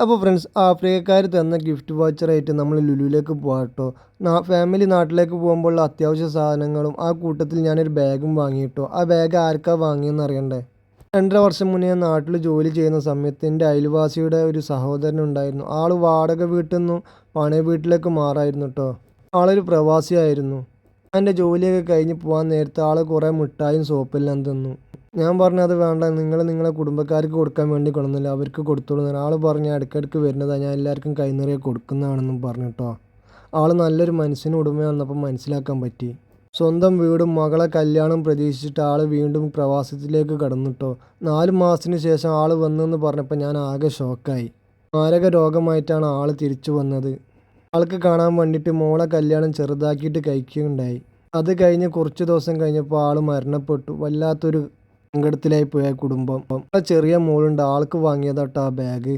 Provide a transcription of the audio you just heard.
അപ്പോൾ ഫ്രണ്ട്സ് ആഫ്രിക്കക്കാർ തന്ന ഗിഫ്റ്റ് വൗച്ചറായിട്ട് നമ്മൾ ലുലുവിലേക്ക് പോകാം കേട്ടോ. ഫാമിലി നാട്ടിലേക്ക് പോകുമ്പോൾ അത്യാവശ്യ സാധനങ്ങളും ആ കൂട്ടത്തിൽ ഞാനൊരു ബാഗും വാങ്ങിയിട്ടോ. ആ ബാഗ് ആർക്കാ വാങ്ങിയെന്ന് അറിയണ്ടേ? 2.5 വർഷം മുന്നേ ഞാൻ നാട്ടിൽ ജോലി ചെയ്യുന്ന സമയത്ത് എൻ്റെ അയൽവാസിയുടെ ഒരു സഹോദരൻ ഉണ്ടായിരുന്നു. ആൾ വാടക വീട്ടിൽ നിന്നും പണയ വീട്ടിലേക്ക് മാറായിരുന്നു കേട്ടോ. ആളൊരു പ്രവാസിയായിരുന്നു. എൻ്റെ ജോലിയൊക്കെ കഴിഞ്ഞ് പോകാൻ നേരത്തെ ആൾ കുറേ മിഠായും സോപ്പെല്ലാം തന്നു. ഞാൻ പറഞ്ഞു അത് വേണ്ട, നിങ്ങളെ കുടുംബക്കാർക്ക് കൊടുക്കാൻ വേണ്ടി കൊണ്ടുവന്നില്ല, അവർക്ക് കൊടുത്തോളൂ. ആൾ പറഞ്ഞു ഇടയ്ക്കിടയ്ക്ക് വരുന്നതാണ്, ഞാൻ എല്ലാവർക്കും കൈ നിറയെ കൊടുക്കുന്നതാണെന്നും പറഞ്ഞിട്ടോ. ആൾ നല്ലൊരു മനസ്സിന് ഉടമയാണെന്നപ്പം മനസ്സിലാക്കാൻ പറ്റി. സ്വന്തം വീടും മകളെ കല്യാണം പ്രതീക്ഷിച്ചിട്ട് ആൾ വീണ്ടും പ്രവാസത്തിലേക്ക് കടന്നിട്ടോ. 4 മാസത്തിന് ശേഷം ആൾ വന്നെന്ന് പറഞ്ഞപ്പോൾ ഞാൻ ആകെ ഷോക്കായി. മാരക രോഗമായിട്ടാണ് ആൾ തിരിച്ചു വന്നത്. ആൾക്ക് കാണാൻ വേണ്ടിയിട്ട് മോളെ കല്യാണം ചെറുതാക്കിയിട്ട് കഴിക്കുകയുണ്ടായി. അത് കഴിഞ്ഞ് കുറച്ച് ദിവസം കഴിഞ്ഞപ്പോൾ ആൾ മരണപ്പെട്ടു. വല്ലാത്തൊരു സങ്കടത്തിലായി പോയ കുടുംബം. ചെറിയ മോളുണ്ട്, ആൾക്ക് വാങ്ങിയതാട്ടോ ആ ബാഗ്.